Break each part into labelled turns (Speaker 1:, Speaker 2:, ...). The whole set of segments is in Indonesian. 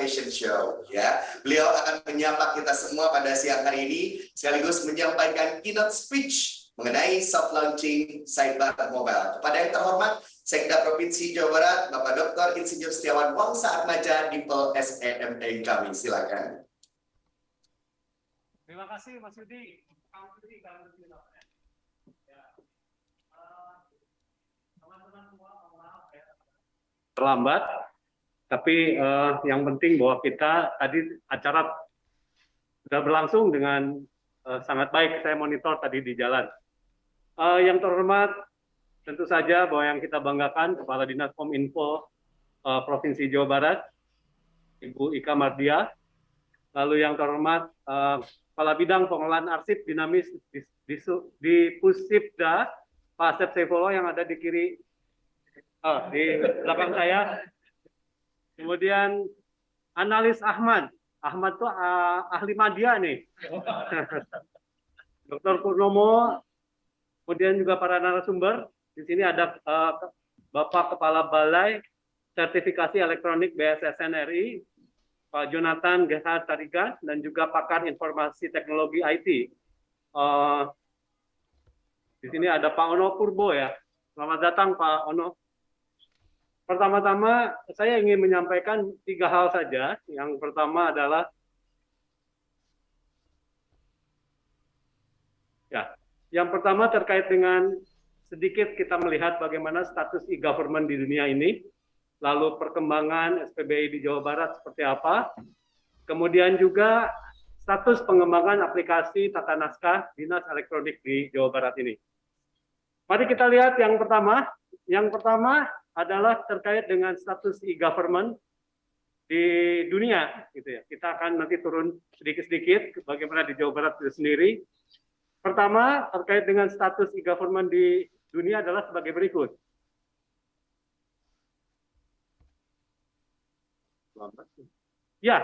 Speaker 1: Fashion Show. Ya, beliau akan menyapa kita semua pada siang hari ini, sekaligus menyampaikan keynote speech mengenai soft launching sidebar mobile. Kepada yang terhormat, Sekda Provinsi Jawa Barat, Bapak Dr. Insinyur Setiawan Wangsa Atmaja, Dipel SEMD kami. Silakan.
Speaker 2: Terima kasih Mas Yudi. Teman-teman semua, maaf ya. Terlambat, tapi yang penting bahwa kita tadi acara sudah berlangsung dengan sangat baik. Saya monitor tadi di jalan. Yang terhormat, tentu saja bahwa yang kita banggakan Kepala Dinas Kominfo Provinsi Jawa Barat, Ibu Ika Mardia. Lalu yang terhormat Kepala Bidang Pengelolaan Arsip Dinamis di Pusipda, Pak Asep Saifullah yang ada di kiri, di belakang saya. Kemudian analis Ahmad tuh ahli media nih. Dr. Purnomo, kemudian juga para narasumber. Di sini ada Bapak Kepala Balai Sertifikasi Elektronik BSSN RI, Pak Jonathan G.H. Tarigan, dan juga pakar informasi teknologi IT. Di sini ada Pak Ono Purbo ya. Selamat datang Pak Ono. Pertama-tama saya ingin menyampaikan 3 hal saja. Yang pertama adalah yang pertama terkait dengan sedikit kita melihat bagaimana status e-government di dunia ini, lalu perkembangan SPBI di Jawa Barat seperti apa, kemudian juga status pengembangan aplikasi tata naskah Dinas Elektronik di Jawa Barat ini. Mari kita lihat yang pertama. Yang pertama adalah terkait dengan status e-government di dunia, gitu ya. Kita akan nanti turun sedikit-sedikit bagaimana di Jawa Barat itu sendiri. Pertama, terkait dengan status e-government di dunia adalah sebagai berikut. Ya,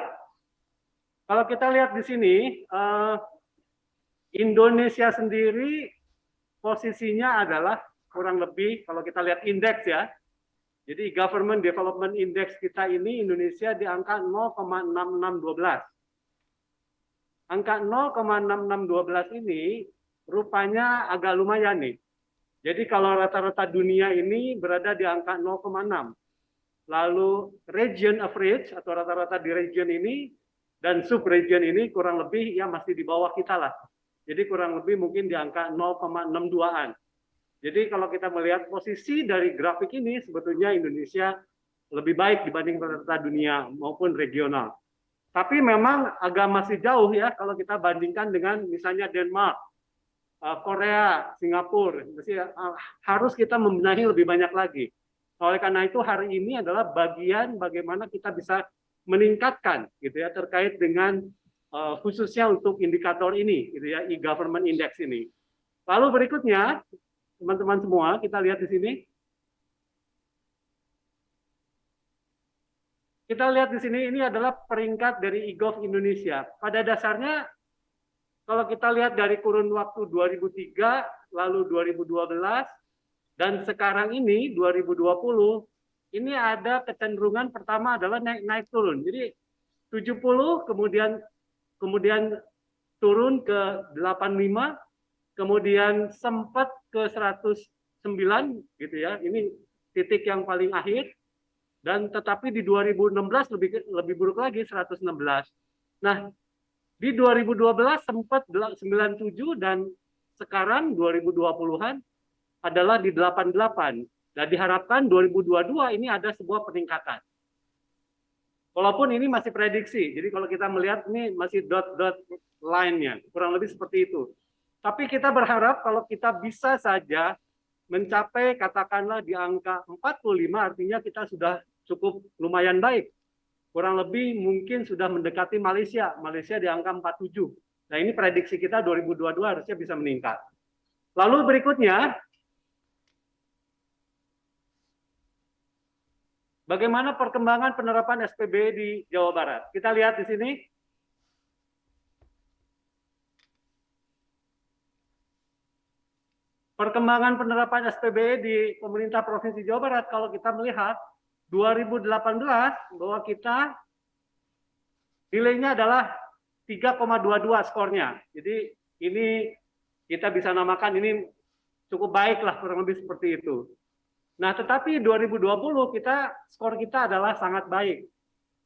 Speaker 2: kalau kita lihat di sini, Indonesia sendiri posisinya adalah kurang lebih, kalau kita lihat indeks ya, jadi Government Development Index kita ini Indonesia di angka 0,6612. Angka 0,6612 ini rupanya agak lumayan nih. Jadi kalau rata-rata dunia ini berada di angka 0,6. Lalu region average atau rata-rata di region ini dan sub-region ini kurang lebih ya masih di bawah kita lah. Jadi kurang lebih mungkin di angka 0,62-an. Jadi kalau kita melihat posisi dari grafik ini sebetulnya Indonesia lebih baik dibanding rata-rata dunia maupun regional. Tapi memang agak masih jauh ya kalau kita bandingkan dengan misalnya Denmark, Korea, Singapura. Harus kita membenahi lebih banyak lagi. Oleh karena itu hari ini adalah bagian bagaimana kita bisa meningkatkan gitu ya terkait dengan khususnya untuk indikator ini gitu ya e-government index ini. Lalu berikutnya teman-teman semua kita lihat di sini. Kita lihat di sini, ini adalah peringkat dari eGov Indonesia. Pada dasarnya, kalau kita lihat dari kurun waktu 2003, lalu 2012, dan sekarang ini 2020, ini ada kecenderungan pertama adalah naik turun. Jadi 70, kemudian turun ke 85, kemudian sempat ke 109, gitu ya. Ini titik yang paling akhir. Dan tetapi di 2016 lebih buruk lagi 116. Nah, di 2012 sempat 97 dan sekarang 2020-an adalah di 88. Nah, diharapkan 2022 ini ada sebuah peningkatan. Walaupun ini masih prediksi. Jadi kalau kita melihat ini masih dot-dot line-nya, kurang lebih seperti itu. Tapi kita berharap kalau kita bisa saja mencapai katakanlah di angka 45, artinya kita sudah cukup lumayan baik. Kurang lebih mungkin sudah mendekati Malaysia. Malaysia di angka 47. Nah ini prediksi kita 2022 harusnya bisa meningkat. Lalu berikutnya, bagaimana perkembangan penerapan SPB di Jawa Barat? Kita lihat di sini. Perkembangan penerapan SPB di pemerintah Provinsi Jawa Barat, kalau kita melihat 2018 bahwa kita Nilainya adalah 3,22 skornya. Jadi ini kita bisa namakan ini cukup baik lah, kurang lebih seperti itu. Nah, tetapi 2020 skor kita adalah sangat baik.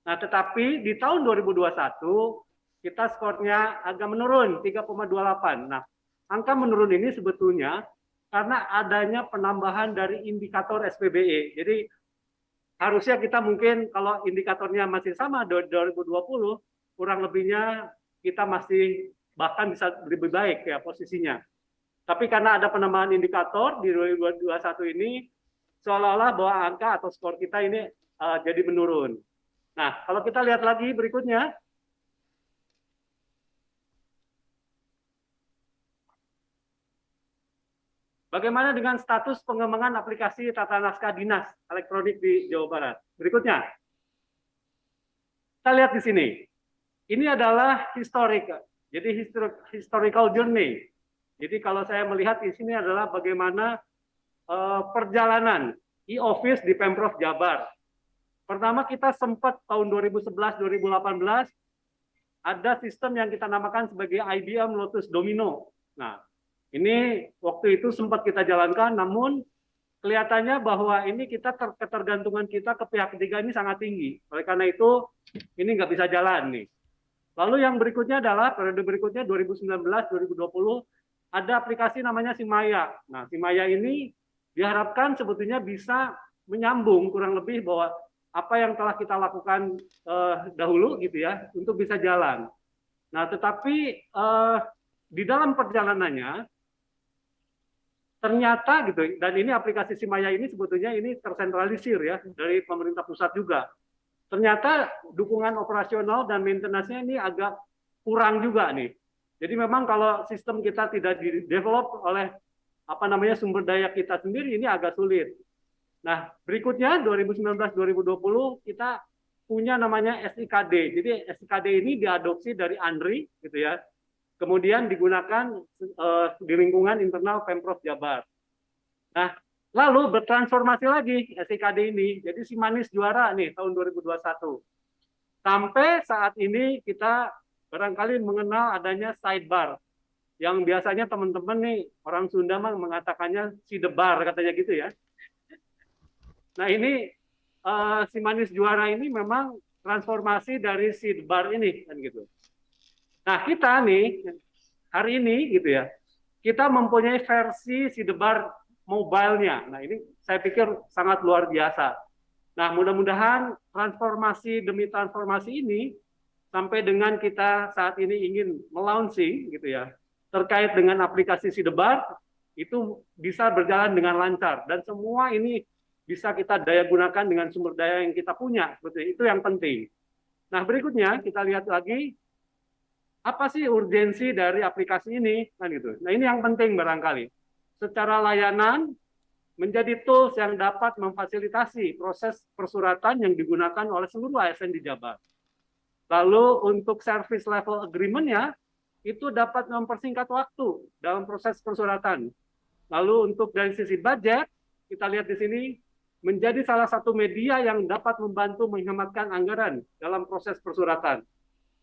Speaker 2: Nah, tetapi di tahun 2021 kita skornya agak menurun 3,28. Nah, angka menurun ini sebetulnya karena adanya penambahan dari indikator SPBE. Jadi harusnya kita mungkin kalau indikatornya masih sama 2020, kurang lebihnya kita masih bahkan bisa lebih baik ya posisinya. Tapi karena ada penambahan indikator di 2021 ini, seolah-olah bahwa angka atau skor kita ini jadi menurun. Nah, kalau kita lihat lagi berikutnya, bagaimana dengan status pengembangan aplikasi tata naskah dinas elektronik di Jawa Barat? Berikutnya, kita lihat di sini. Ini adalah jadi historical journey. Jadi kalau saya melihat di sini adalah bagaimana perjalanan e-office di Pemprov Jabar. Pertama kita sempat tahun 2011-2018 ada sistem yang kita namakan sebagai IBM Lotus Domino. Nah, ini waktu itu sempat kita jalankan, namun kelihatannya bahwa ini ketergantungan kita ke pihak ketiga ini sangat tinggi. Oleh karena itu, ini nggak bisa jalan nih. Lalu yang berikutnya adalah periode berikutnya 2019-2020 ada aplikasi namanya Simaya. Nah, Simaya ini diharapkan sebetulnya bisa menyambung kurang lebih bahwa apa yang telah kita lakukan dahulu gitu ya untuk bisa jalan. Nah, tetapi di dalam perjalanannya ternyata gitu, dan ini aplikasi Simaya ini sebetulnya ini tersentralisir ya dari pemerintah pusat juga. Ternyata dukungan operasional dan maintenance-nya ini agak kurang juga nih. Jadi memang kalau sistem kita tidak di-develop oleh sumber daya kita sendiri ini agak sulit. Nah, berikutnya 2019-2020 kita punya namanya SIKD. Jadi SIKD ini diadopsi dari ANRI gitu ya. Kemudian digunakan di lingkungan internal Pemprov Jabar. Nah, lalu bertransformasi lagi SIKD ini, jadi si manis juara nih tahun 2021. Sampai saat ini kita barangkali mengenal adanya sidebar, yang biasanya teman-teman nih orang Sunda mengatakannya si debar katanya gitu ya. Nah ini si manis juara ini memang transformasi dari si debar ini kan gitu. Nah kita nih hari ini gitu ya, kita mempunyai versi si debar mobile-nya. Nah, ini saya pikir sangat luar biasa. Nah, mudah-mudahan transformasi demi transformasi ini sampai dengan kita saat ini ingin melaunching gitu ya, terkait dengan aplikasi Sidebar itu bisa berjalan dengan lancar dan semua ini bisa kita daya gunakan dengan sumber daya yang kita punya. Betul, itu yang penting. Nah, berikutnya kita lihat lagi apa sih urgensi dari aplikasi ini kan gitu. Nah, ini yang penting barangkali. Secara layanan menjadi tools yang dapat memfasilitasi proses persuratan yang digunakan oleh seluruh ASN di Jabar. Lalu untuk service level agreement-nya itu dapat mempersingkat waktu dalam proses persuratan. Lalu untuk dari sisi budget, kita lihat di sini menjadi salah satu media yang dapat membantu menghematkan anggaran dalam proses persuratan.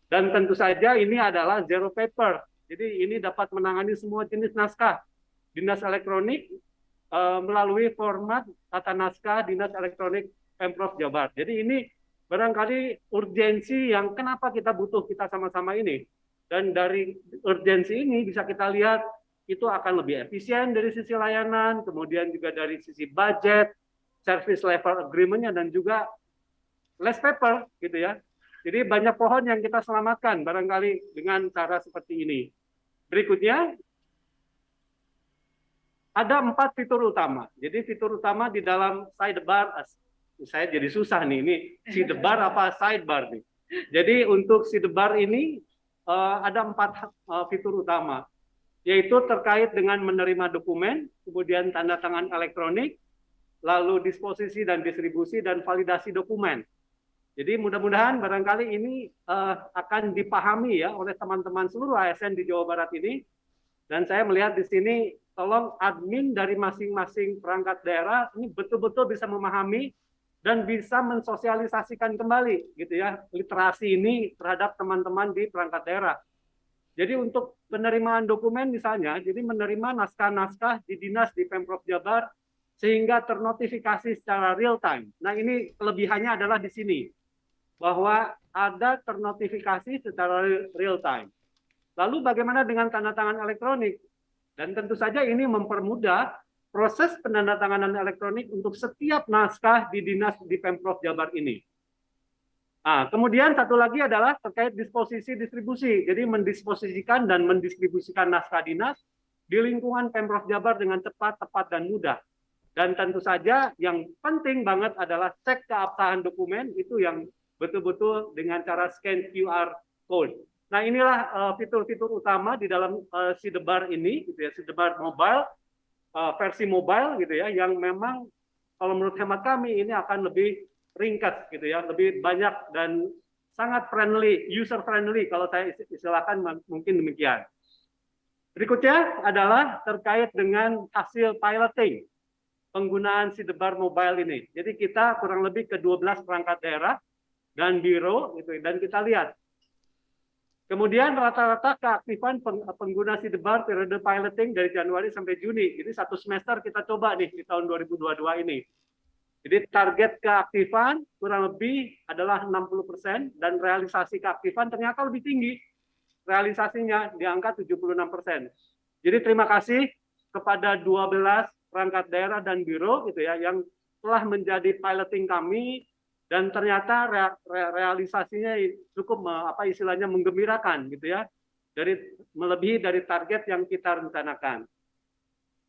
Speaker 2: Dan tentu saja ini adalah zero paper. Jadi ini dapat menangani semua jenis naskah Dinas Elektronik melalui format tata naskah Dinas Elektronik Pemprov Jabar. Jadi ini barangkali urgensi yang kenapa kita butuh kita sama-sama ini. Dan dari urgensi ini bisa kita lihat itu akan lebih efisien dari sisi layanan, kemudian juga dari sisi budget, service level agreement-nya, dan juga less paper gitu ya. Jadi banyak pohon yang kita selamatkan barangkali dengan cara seperti ini. Berikutnya, ada 4 fitur utama. Jadi fitur utama di dalam sidebar, saya jadi susah nih, ini sidebar apa sidebar nih. Jadi untuk sidebar ini ada 4 fitur utama, yaitu terkait dengan menerima dokumen, kemudian tanda tangan elektronik, lalu disposisi dan distribusi, dan validasi dokumen. Jadi mudah-mudahan barangkali ini akan dipahami ya oleh teman-teman seluruh ASN di Jawa Barat ini. Dan saya melihat di sini, tolong admin dari masing-masing perangkat daerah ini betul-betul bisa memahami dan bisa mensosialisasikan kembali gitu ya literasi ini terhadap teman-teman di perangkat daerah. Jadi untuk penerimaan dokumen misalnya, jadi menerima naskah-naskah di dinas di Pemprov Jabar sehingga ternotifikasi secara real time. Nah ini kelebihannya adalah di sini, bahwa ada ternotifikasi secara real time. Lalu bagaimana dengan tanda tangan elektronik? Dan tentu saja ini mempermudah proses penandatanganan elektronik untuk setiap naskah di dinas di Pemprov Jabar ini. Nah, kemudian satu lagi adalah terkait disposisi distribusi. Jadi mendisposisikan dan mendistribusikan naskah dinas di lingkungan Pemprov Jabar dengan cepat, tepat, dan mudah. Dan tentu saja yang penting banget adalah cek keabsahan dokumen itu yang betul-betul dengan cara scan QR code. Nah inilah fitur-fitur utama di dalam Sidebar ini, gitu ya, Sidebar mobile, versi mobile gitu ya, yang memang kalau menurut hemat kami ini akan lebih ringkas gitu ya, lebih banyak dan sangat friendly, user friendly kalau saya istilahkan mungkin demikian. Berikutnya adalah terkait dengan hasil piloting penggunaan Sidebar mobile ini. Jadi kita kurang lebih ke 12 perangkat daerah dan biro gitu, dan kita lihat. Kemudian rata-rata keaktifan pengguna Sidebar periode piloting dari Januari sampai Juni. Jadi satu semester kita coba nih di tahun 2022 ini. Jadi target keaktifan kurang lebih adalah 60% dan realisasi keaktifan ternyata lebih tinggi. Realisasinya di angka 76%. Jadi terima kasih kepada 12 perangkat daerah dan biro gitu ya yang telah menjadi piloting kami dan ternyata realisasinya cukup istilahnya menggembirakan gitu ya. Dari melebihi dari target yang kita rencanakan.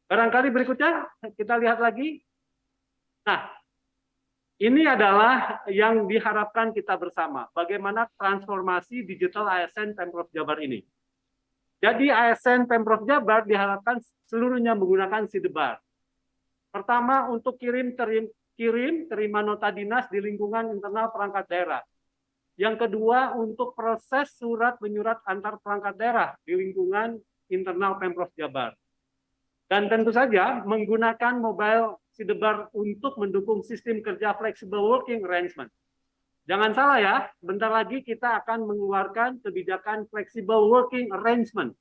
Speaker 2: Barangkali berikutnya kita lihat lagi. Nah, ini adalah yang diharapkan kita bersama, bagaimana transformasi digital ASN Pemprov Jabar ini. Jadi ASN Pemprov Jabar diharapkan seluruhnya menggunakan Sidebar. Pertama, untuk terima nota dinas di lingkungan internal perangkat daerah. Yang kedua, untuk proses surat menyurat antar perangkat daerah di lingkungan internal Pemprov Jabar. Dan tentu saja menggunakan mobile Sidebar untuk mendukung sistem kerja flexible working arrangement. Jangan salah ya, bentar lagi kita akan mengeluarkan kebijakan flexible working arrangement.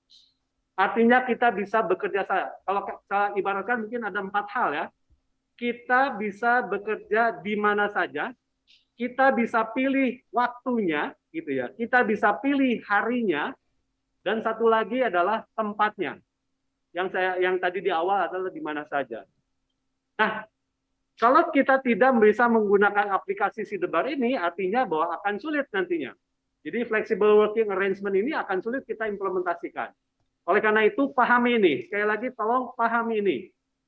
Speaker 2: Artinya kita bisa bekerja, kalau saya ibaratkan mungkin ada 4 hal ya. Kita bisa bekerja di mana saja, kita bisa pilih waktunya, gitu ya. Kita bisa pilih harinya, dan satu lagi adalah tempatnya. Yang tadi di awal adalah di mana saja. Nah, kalau kita tidak bisa menggunakan aplikasi Sidebar ini, artinya bahwa akan sulit nantinya. Jadi flexible working arrangement ini akan sulit kita implementasikan. Oleh karena itu, pahami ini. Sekali lagi, tolong pahami ini.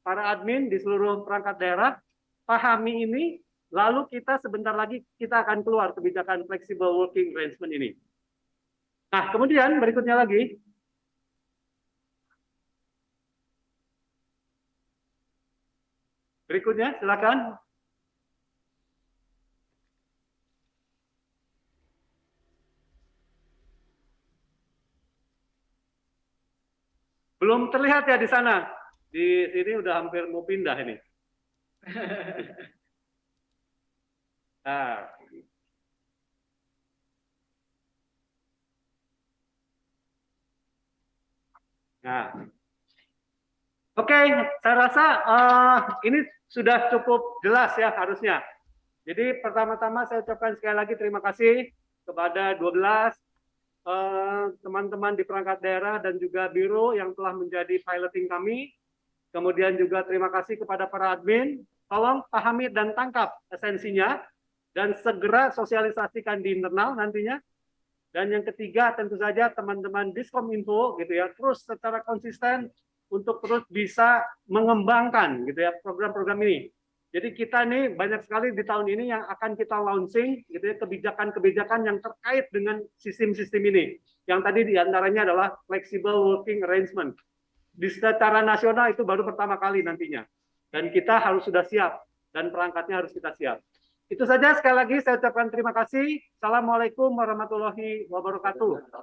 Speaker 2: Para admin di seluruh perangkat daerah, pahami ini, lalu kita sebentar lagi kita akan keluar kebijakan flexible working arrangement ini. Nah, kemudian berikutnya lagi. Berikutnya, silakan. Belum terlihat ya di sana. Di sini udah hampir mau pindah ini. Nah. Nah. Oke, saya rasa ini sudah cukup jelas ya harusnya. Jadi pertama-tama saya ucapkan sekali lagi terima kasih kepada 12 teman-teman di perangkat daerah dan juga biro yang telah menjadi piloting kami. Kemudian juga terima kasih kepada para admin. Tolong pahami dan tangkap esensinya dan segera sosialisasikan di internal nantinya. Dan yang ketiga tentu saja teman-teman Diskominfo gitu ya, terus secara konsisten untuk terus bisa mengembangkan gitu ya program-program ini. Jadi kita nih banyak sekali di tahun ini yang akan kita launching gitu ya kebijakan-kebijakan yang terkait dengan sistem-sistem ini. Yang tadi diantaranya adalah flexible working arrangement. Di secara nasional itu baru pertama kali nantinya. Dan kita harus sudah siap dan perangkatnya harus kita siap. Itu saja, sekali lagi saya ucapkan terima kasih. Assalamualaikum warahmatullahi wabarakatuh.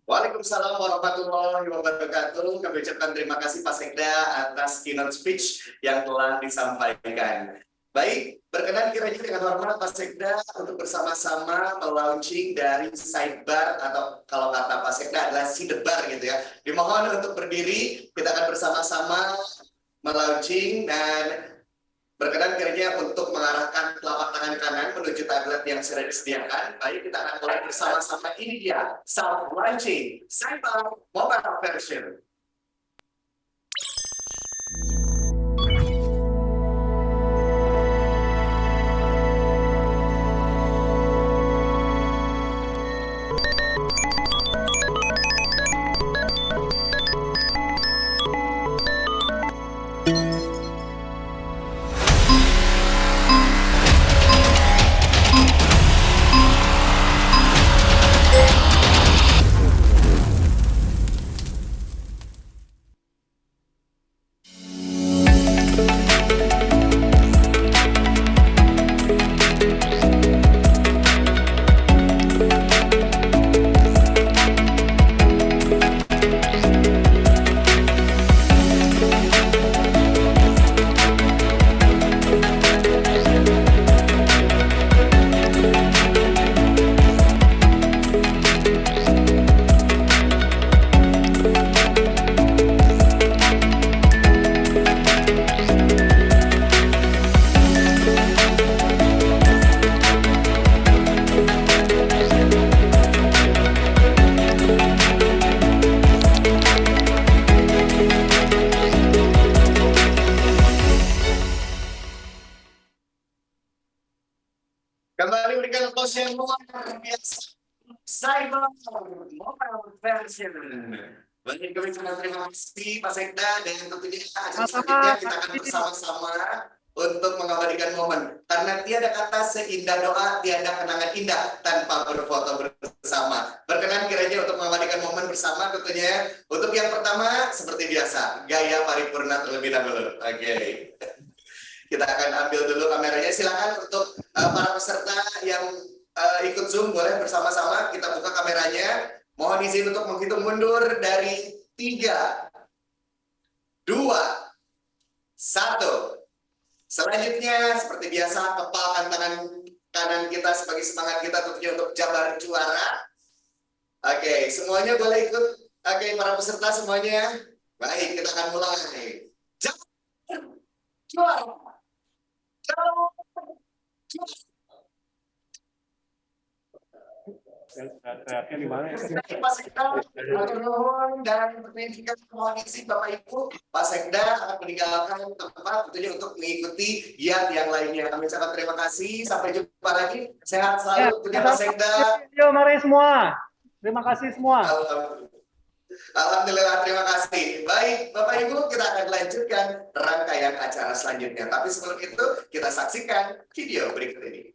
Speaker 1: Waalaikumsalam warahmatullahi wabarakatuh. Kami ucapkan terima kasih Pak Sekda atas keynote speech yang telah disampaikan. Baik, berkenan kiranya dengan hormat Pak Sekda untuk bersama-sama melaunching dari sidebar atau kalau kata Pak Sekda adalah sidebar gitu ya. Dimohon untuk berdiri, kita akan bersama-sama melaunching dan berkenan kiranya untuk mengarahkan telapak tangan kanan menuju tablet yang sudah disediakan. Baik, kita akan mulai bersama-sama. Ini dia, self launching sidebar mobile version. Kembali berikan tos yang luar biasa. Cyber Mobile Version. Baik, kami sangat terima kasih Pak Sekda dan tentunya acara selanjutnya kita akan bersama-sama untuk mengabadikan momen. Karena tiada kata seindah doa, tiada kenangan indah tanpa berfoto bersama. Berkenan kiranya untuk mengabadikan momen bersama tentunya. Untuk yang pertama, seperti biasa, gaya paripurna terlebih dahulu. Oke. Kita akan ambil dulu kameranya. Silakan untuk para peserta yang ikut Zoom boleh bersama-sama kita buka kameranya. Mohon izin untuk menghitung mundur dari 3, 2, 1. Selanjutnya seperti biasa kepalkan tangan kanan kita sebagai semangat kita tentunya untuk jabar juara. Oke, semuanya boleh ikut. Oke, para peserta semuanya. Baik, kita akan mulai. Jabar juara.
Speaker 2: Teriaknya di mana ya?
Speaker 1: Pak Sekda, dan pendidikan mohon izin Bapak Ibu, Pak Sekda akan meninggalkan tempat tentunya untuk mengikuti giat yang lainnya. Kami ucapkan terima kasih. Sampai jumpa lagi. Sehat selalu tentunya Pak Sekda.
Speaker 2: Yuk, mari semua. Terima kasih semua.
Speaker 1: Alhamdulillah, terima kasih. Baik, Bapak Ibu, kita akan lanjutkan rangkaian acara selanjutnya. Tapi sebelum itu, kita saksikan video berikut ini.